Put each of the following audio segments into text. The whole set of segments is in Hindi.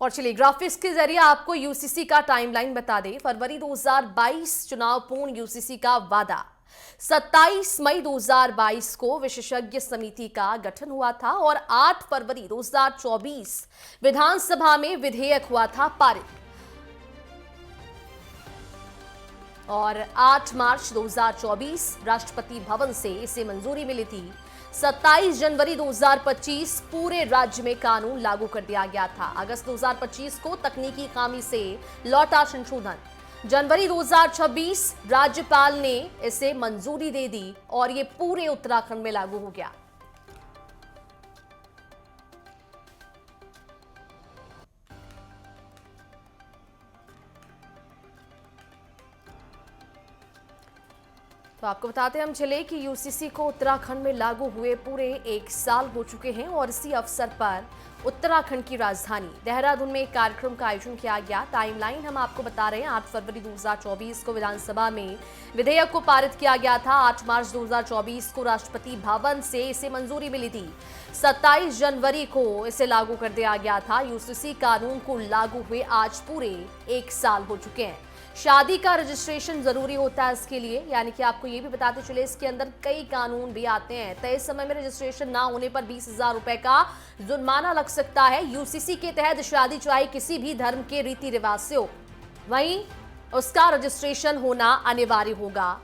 और चलिए ग्राफिक्स के जरिए आपको यूसीसी का टाइमलाइन बता दें। फरवरी 2022 चुनाव पूर्ण यूसीसी का वादा। 27 मई 2022 को विशेषज्ञ समिति का गठन हुआ था और 8 फरवरी 2024 विधानसभा में विधेयक हुआ था पारित और 8 मार्च 2024 राष्ट्रपति भवन से इसे मंजूरी मिली थी। 27 जनवरी 2025 पूरे राज्य में कानून लागू कर दिया गया था। अगस्त 2025 को तकनीकी खामी से लौटा संशोधन। जनवरी 2026 राज्यपाल ने इसे मंजूरी दे दी और ये पूरे उत्तराखंड में लागू हो गया। तो आपको बताते हैं हम चले कि यूसीसी को उत्तराखंड में लागू हुए पूरे 1 साल हो चुके हैं और इसी अवसर पर उत्तराखंड की राजधानी देहरादून में एक कार्यक्रम का आयोजन किया गया। टाइमलाइन हम आपको बता रहे हैं। 8 फरवरी 2024 को विधानसभा में विधेयक को पारित किया गया था। 8 मार्च 2024 को राष्ट्रपति भवन से इसे मंजूरी मिली थी। 27 जनवरी को इसे लागू कर दिया गया था। यूसीसी कानून को लागू हुए आज पूरे 1 साल हो चुके हैं। शादी का रजिस्ट्रेशन जरूरी होता है इसके लिए, यानी कि आपको ये भी बताते चले इसके अंदर कई कानून भी आते हैं। तय समय में रजिस्ट्रेशन ना होने पर 20,000 रुपए का जुर्माना लग सकता है। यूसीसी के तहत शादी चाहे किसी भी धर्म के रीति रिवाज से हो, वहीं उसका रजिस्ट्रेशन होना अनिवार्य होगा,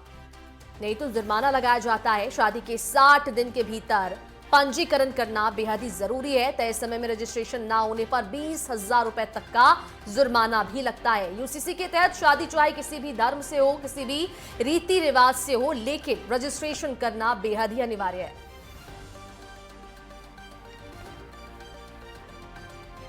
नहीं तो जुर्माना लगाया जाता है। शादी के 60 दिन के भीतर पंजीकरण करना बेहद ही जरूरी है। तय समय में रजिस्ट्रेशन ना होने पर 20,000 रुपए तक का जुर्माना भी लगता है। यूसीसी के तहत शादी चाहे किसी भी धर्म से हो, किसी भी रीति रिवाज से हो, लेकिन रजिस्ट्रेशन करना बेहद ही अनिवार्य है।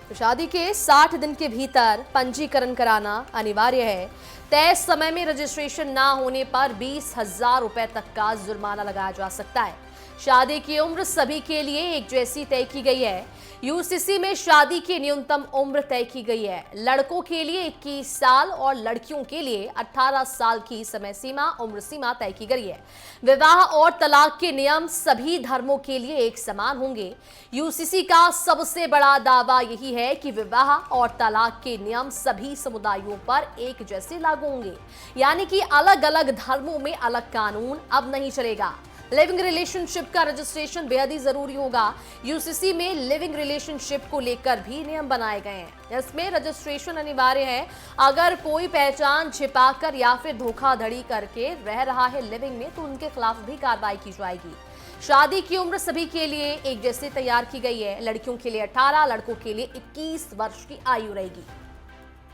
तो शादी के 60 दिन के भीतर पंजीकरण कराना अनिवार्य है। तय समय में रजिस्ट्रेशन ना होने पर 20,000 रुपए तक का जुर्माना लगाया जा सकता है। शादी की उम्र सभी के लिए एक जैसी तय की गई है। यूसीसी में शादी की न्यूनतम उम्र तय की गई है। लड़कों के लिए 21 साल और लड़कियों के लिए 18 साल की समय सीमा उम्र सीमा तय की गई है। विवाह और तलाक के नियम सभी धर्मों के लिए एक समान होंगे। यूसीसी का सबसे बड़ा दावा यही है कि विवाह और तलाक के नियम सभी समुदायों पर एक जैसे लागू होंगे, यानी कि अलग अलग धर्मों में अलग कानून अब नहीं चलेगा। लिविंग रिलेशनशिप का रजिस्ट्रेशन बेहद ही जरूरी होगा। यूसीसी में लिविंग रिलेशनशिप को लेकर भी नियम बनाए गए हैं। इसमें रजिस्ट्रेशन अनिवार्य है। अगर कोई पहचान छिपाकर या फिर धोखाधड़ी करके रह रहा है लिविंग में, तो उनके खिलाफ भी कार्रवाई की जाएगी। शादी की उम्र सभी के लिए एक जैसे तैयार की गई है। लड़कियों के लिए 18, लड़कों के लिए 21 वर्ष की आयु रहेगी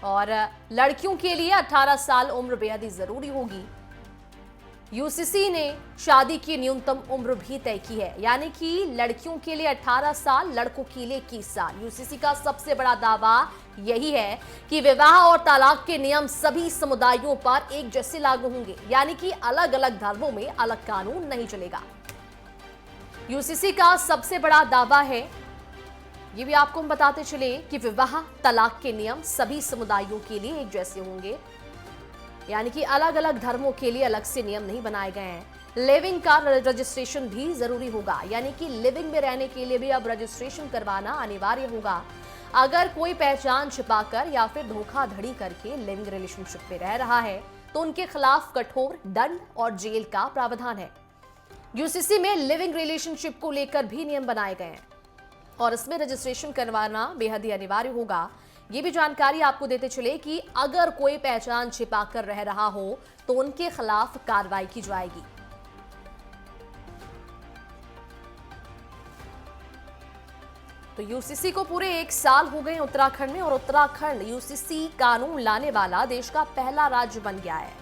और लड़कियों के लिए 18 साल उम्र बेहद ही जरूरी होगी। यूसीसी ने शादी की न्यूनतम उम्र भी तय की है, यानी कि लड़कियों के लिए 18 साल, लड़कों के लिए 21 साल। यूसीसी का सबसे बड़ा दावा यही है कि विवाह और तलाक के नियम सभी समुदायों पर एक जैसे लागू होंगे, यानी कि अलग अलग धर्मों में अलग कानून नहीं चलेगा। यूसीसी का सबसे बड़ा दावा है, ये भी आपको हम बताते चले, कि विवाह तलाक के नियम सभी समुदायों के लिए एक जैसे होंगे, यानी कि अलग अलग धर्मों के लिए अलग से नियम नहीं बनाए गए हैं। लिविंग का रजिस्ट्रेशन भी जरूरी होगा, यानी कि लिविंग में रहने के लिए भी अब रजिस्ट्रेशन करवाना अनिवार्य होगा। अगर कोई पहचान छिपाकर या फिर धोखाधड़ी करके लिविंग रिलेशनशिप में रह रहा है, तो उनके खिलाफ कठोर दंड और जेल का प्रावधान है। यूसीसी में लिविंग रिलेशनशिप को लेकर भी नियम बनाए गए हैं और इसमें रजिस्ट्रेशन करवाना बेहद ही अनिवार्य होगा। ये भी जानकारी आपको देते चले कि अगर कोई पहचान छिपाकर रह रहा हो, तो उनके खिलाफ कार्रवाई की जाएगी। तो यूसीसी को पूरे 1 साल हो गए उत्तराखंड में और उत्तराखंड यूसीसी कानून लाने वाला देश का पहला राज्य बन गया है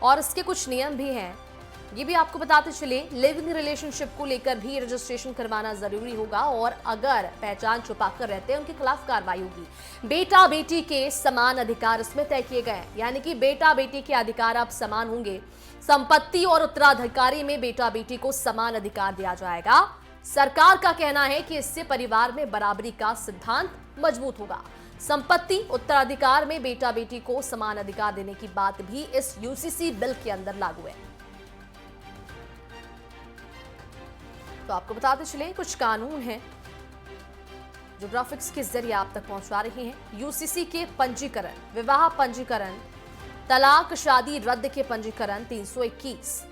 और इसके कुछ नियम भी हैं। ये भी आपको बताते चले, लिविंग रिलेशनशिप को लेकर भी रजिस्ट्रेशन करवाना जरूरी होगा और अगर पहचान छुपाकर रहते हैं उनके खिलाफ कार्रवाई होगी। बेटा बेटी के समान अधिकार इसमें तय किए गए हैं, यानी कि बेटा बेटी के अधिकार अब समान होंगे। संपत्ति और उत्तराधिकारी में बेटा बेटी को समान अधिकार दिया जाएगा। सरकार का कहना है कि इससे परिवार में बराबरी का सिद्धांत मजबूत होगा। संपत्ति उत्तराधिकार में बेटा बेटी को समान अधिकार देने की बात भी इस यूसीसी बिल के अंदर लागू है। तो आपको बताते चले कुछ कानून हैं जो ग्राफिक्स के जरिए आप तक पहुंचा रहे हैं। यूसीसी के पंजीकरण, विवाह पंजीकरण, तलाक शादी रद्द के पंजीकरण 321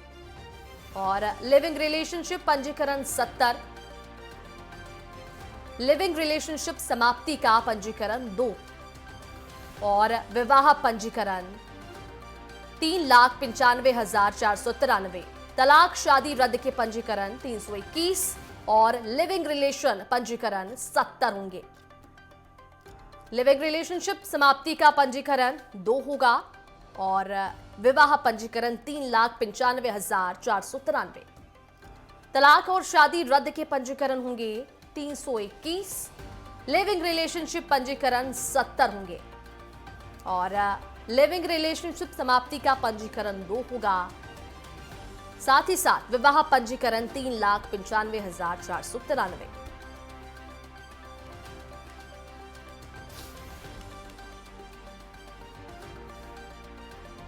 और लिविंग रिलेशनशिप पंजीकरण 70, लिविंग रिलेशनशिप समाप्ति का पंजीकरण 2 और विवाह पंजीकरण 3,95,493, तलाक शादी रद्द के पंजीकरण 321 और लिविंग रिलेशन पंजीकरण 70 होंगे। लिविंग रिलेशनशिप समाप्ति का पंजीकरण 2 होगा और विवाह पंजीकरण 3,95,493, तलाक और शादी रद्द के पंजीकरण होंगे 321, लिविंग रिलेशनशिप पंजीकरण 70 होंगे और लिविंग रिलेशनशिप समाप्ति का पंजीकरण 2 होगा। साथ ही साथ विवाह पंजीकरण 3,95,493।